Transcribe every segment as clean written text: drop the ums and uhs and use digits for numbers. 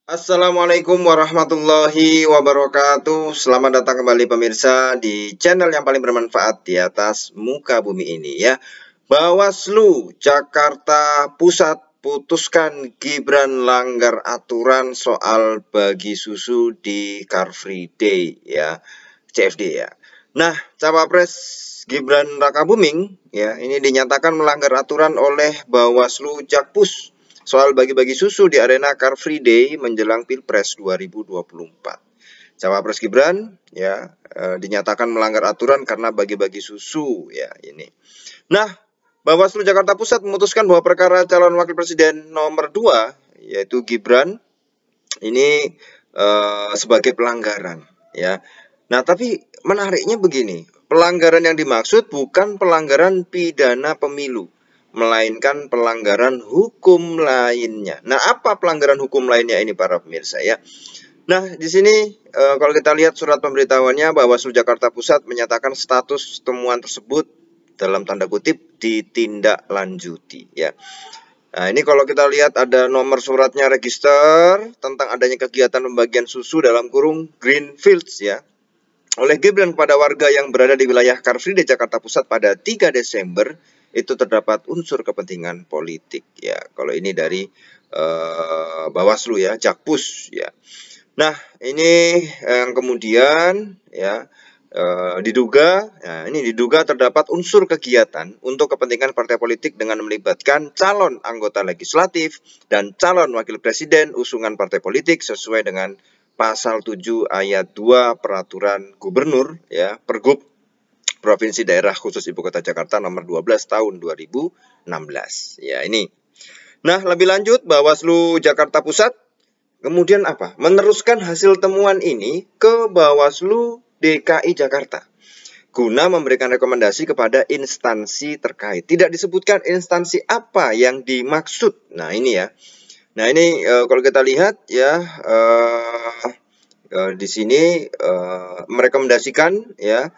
Assalamualaikum warahmatullahi wabarakatuh. Selamat datang kembali pemirsa di channel yang paling bermanfaat di atas muka bumi ini ya. Bawaslu Jakarta Pusat putuskan Gibran langgar aturan soal bagi susu di Car Free Day ya, CFD ya. Nah, Cawapres Gibran Rakabuming ya, ini dinyatakan melanggar aturan oleh Bawaslu Jakpus soal bagi-bagi susu di arena Car Free Day menjelang Pilpres 2024. Cawapres Gibran ya dinyatakan melanggar aturan karena bagi-bagi susu ya ini. Nah, Bawaslu Jakarta Pusat memutuskan bahwa perkara calon wakil presiden nomor 2 yaitu Gibran ini sebagai pelanggaran ya. Nah, tapi menariknya begini, pelanggaran yang dimaksud bukan pelanggaran pidana pemilu, melainkan pelanggaran hukum lainnya. Nah, apa pelanggaran hukum lainnya ini para pemirsa ya? Nah, di sini kalau kita lihat surat pemberitahuannya, Bawaslu Jakarta Pusat menyatakan status temuan tersebut dalam tanda kutip ditindaklanjuti ya. Nah, ini kalau kita lihat ada nomor suratnya register tentang adanya kegiatan pembagian susu dalam kurung Greenfields ya oleh Gibran kepada warga yang berada di wilayah Car Free Day Jakarta Pusat pada 3 Desember itu terdapat unsur kepentingan politik ya. Kalau ini dari Bawaslu ya, Jakpus ya. Nah, ini yang kemudian ya diduga terdapat unsur kegiatan untuk kepentingan partai politik dengan melibatkan calon anggota legislatif dan calon wakil presiden usungan partai politik sesuai dengan pasal 7 ayat 2 peraturan gubernur ya Pergub Provinsi Daerah Khusus Ibu Kota Jakarta nomor 12 tahun 2016 ya ini. Nah, lebih lanjut Bawaslu Jakarta Pusat kemudian apa? Meneruskan hasil temuan ini ke Bawaslu DKI Jakarta guna memberikan rekomendasi kepada instansi terkait. Tidak disebutkan instansi apa yang dimaksud. Nah, ini ya. Nah, ini kalau kita lihat ya di sini merekomendasikan ya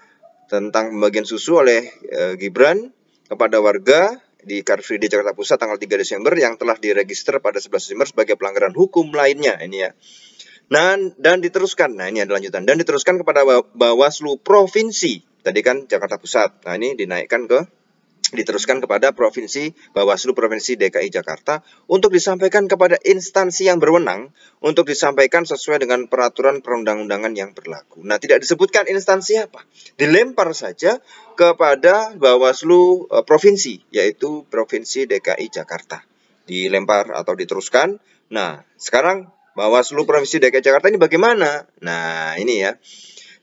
tentang pembagian susu oleh Gibran kepada warga di Car Free Day Jakarta Pusat tanggal 3 Desember yang telah diregister pada 11 Desember sebagai pelanggaran hukum lainnya ini ya. Nah, dan diteruskan. Nah, ini ada lanjutan dan diteruskan kepada Bawaslu Provinsi. Tadi kan Jakarta Pusat. Nah, ini diteruskan kepada Bawaslu Provinsi DKI Jakarta untuk disampaikan kepada instansi yang berwenang untuk disampaikan sesuai dengan peraturan perundang-undangan yang berlaku. Nah, tidak disebutkan instansi apa. Dilempar saja kepada Bawaslu Provinsi, yaitu Provinsi DKI Jakarta. Dilempar atau diteruskan. Nah, sekarang Bawaslu Provinsi DKI Jakarta ini bagaimana? Nah, ini ya.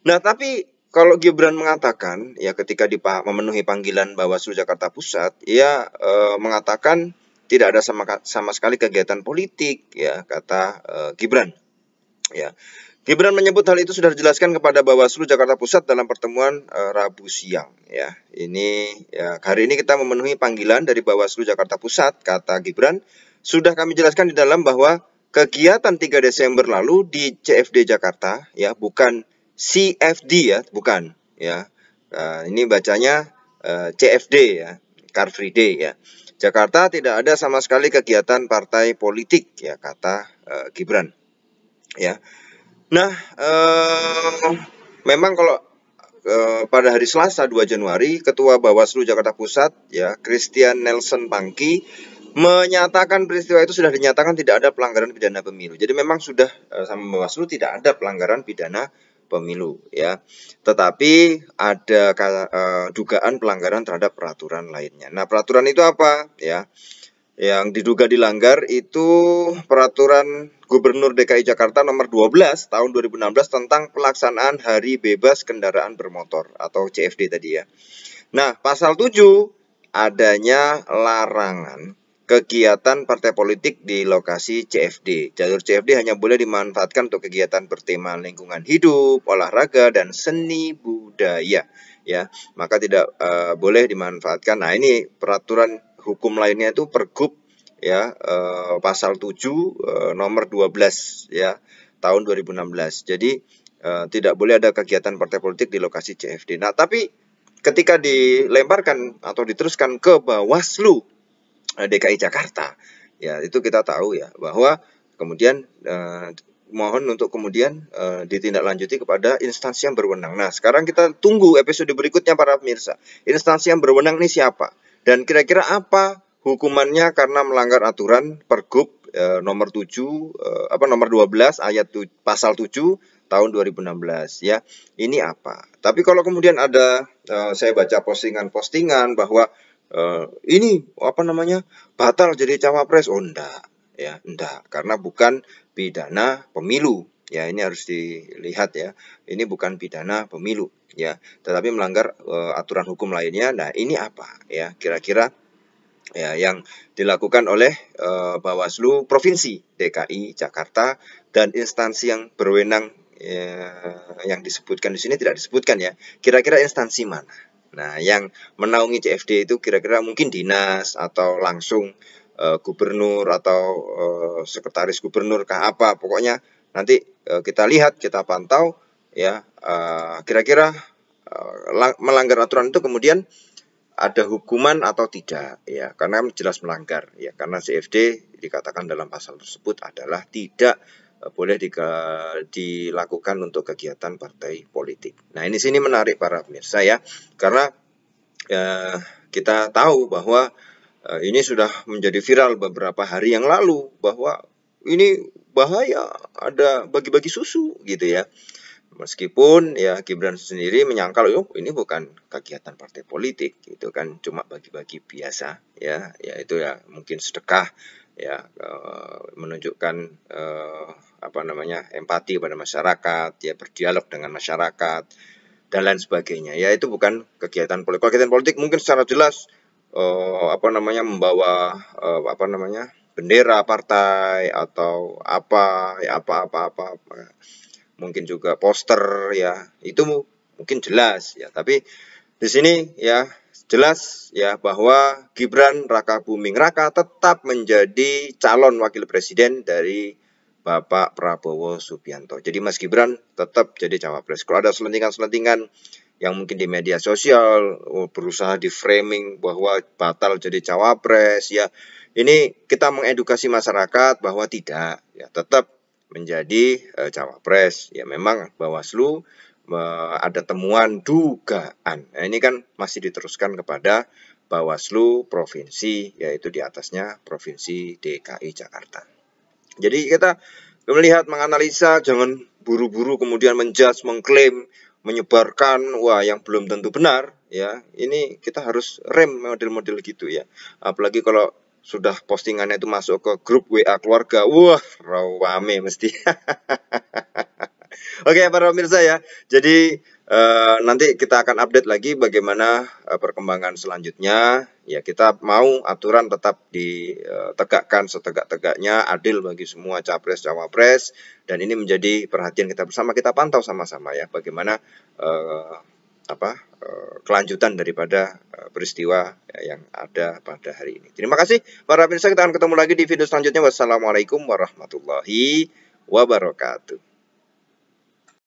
Nah, tapi kalau Gibran mengatakan ya ketika memenuhi panggilan Bawaslu Jakarta Pusat, ia mengatakan tidak ada sama sekali kegiatan politik ya kata Gibran. Ya. Gibran menyebut hal itu sudah dijelaskan kepada Bawaslu Jakarta Pusat dalam pertemuan Rabu siang ya. Ini ya hari ini kita memenuhi panggilan dari Bawaslu Jakarta Pusat kata Gibran. Sudah kami jelaskan di dalam bahwa kegiatan 3 Desember lalu di CFD Jakarta ya bukan CFD ya, bukan ya. Ini bacanya CFD ya, Car Free Day ya. Jakarta tidak ada sama sekali kegiatan partai politik ya kata Gibran. Ya. Nah, memang kalau pada hari Selasa 2 Januari Ketua Bawaslu Jakarta Pusat ya Christian Nelson Pangki menyatakan peristiwa itu sudah dinyatakan tidak ada pelanggaran pidana pemilu. Jadi memang sudah sama Bawaslu tidak ada pelanggaran pidana pemilu ya. Tetapi ada dugaan pelanggaran terhadap peraturan lainnya. Nah, peraturan itu apa ya? Yang diduga dilanggar itu peraturan Gubernur DKI Jakarta nomor 12 tahun 2016 tentang pelaksanaan Hari Bebas Kendaraan Bermotor atau CFD tadi ya. Nah, pasal 7 adanya larangan kegiatan partai politik di lokasi CFD. Jalur CFD hanya boleh dimanfaatkan untuk kegiatan bertema lingkungan hidup, olahraga, dan seni budaya. Ya, maka tidak boleh dimanfaatkan. Nah, ini peraturan hukum lainnya itu Pergub ya pasal 7 nomor 12 ya tahun 2016. Jadi tidak boleh ada kegiatan partai politik di lokasi CFD. Nah, tapi ketika dilemparkan atau diteruskan ke Bawaslu DKI Jakarta, ya itu kita tahu ya bahwa kemudian mohon untuk kemudian ditindaklanjuti kepada instansi yang berwenang. Nah, sekarang kita tunggu episode berikutnya para pemirsa. Instansi yang berwenang ini siapa? Dan kira-kira apa hukumannya karena melanggar aturan Pergub nomor 12 ayat pasal 7 tahun 2016 ya. Ini apa? Tapi kalau kemudian ada saya baca postingan-postingan bahwa ini batal jadi cawapres. Oh, enggak. Ya, enggak, karena bukan pidana pemilu. Ya, ini harus dilihat ya. Ini bukan pidana pemilu ya, tetapi melanggar aturan hukum lainnya. Nah, ini apa ya kira-kira ya yang dilakukan oleh Bawaslu Provinsi DKI Jakarta dan instansi yang berwenang yang disebutkan di sini tidak disebutkan ya. Kira-kira instansi mana? Nah, yang menaungi CFD itu kira-kira mungkin dinas atau langsung gubernur atau sekretaris gubernur kah apa, pokoknya nanti kita lihat, kita pantau ya, kira-kira melanggar aturan itu kemudian ada hukuman atau tidak ya, karena jelas melanggar ya, karena CFD dikatakan dalam pasal tersebut adalah tidak boleh dilakukan untuk kegiatan partai politik. Nah, ini sini menarik para pemirsa ya, karena kita tahu bahwa ini sudah menjadi viral beberapa hari yang lalu bahwa ini bahaya, ada bagi-bagi susu gitu ya. Meskipun ya Gibran sendiri menyangkal, ini bukan kegiatan partai politik, itu kan cuma bagi-bagi biasa ya, itu ya mungkin sedekah ya, menunjukkan empati pada masyarakat ya, berdialog dengan masyarakat dan lain sebagainya. Ya, itu bukan kegiatan politik. Kegiatan politik mungkin secara jelas membawa bendera partai atau apa mungkin juga poster ya, itu mungkin jelas ya. Tapi di sini ya jelas ya bahwa Gibran Raka Buming Raka tetap menjadi calon wakil presiden dari Bapak Prabowo Subianto. Jadi Mas Gibran tetap jadi cawapres. Kalau ada selentingan-selentingan yang mungkin di media sosial berusaha di framing bahwa batal jadi cawapres ya, ini kita mengedukasi masyarakat bahwa tidak ya, tetap menjadi cawapres ya. Memang Bawaslu ada temuan dugaan. Nah, ini kan masih diteruskan kepada Bawaslu Provinsi, yaitu di atasnya Provinsi DKI Jakarta. Jadi kita melihat, menganalisa, jangan buru-buru kemudian menjudge, mengklaim, menyebarkan yang belum tentu benar ya. Ini kita harus rem model-model gitu ya. Apalagi kalau sudah postingannya itu masuk ke grup WA keluarga, wah rame mesti. Oke para pemirsa ya, jadi nanti kita akan update lagi bagaimana perkembangan selanjutnya. Ya, kita mau aturan tetap ditegakkan setegak-tegaknya, adil bagi semua capres cawapres, dan ini menjadi perhatian kita bersama. Kita pantau sama-sama ya bagaimana kelanjutan daripada peristiwa yang ada pada hari ini. Terima kasih para pemirsa, kita akan ketemu lagi di video selanjutnya. Wassalamualaikum warahmatullahi wabarakatuh.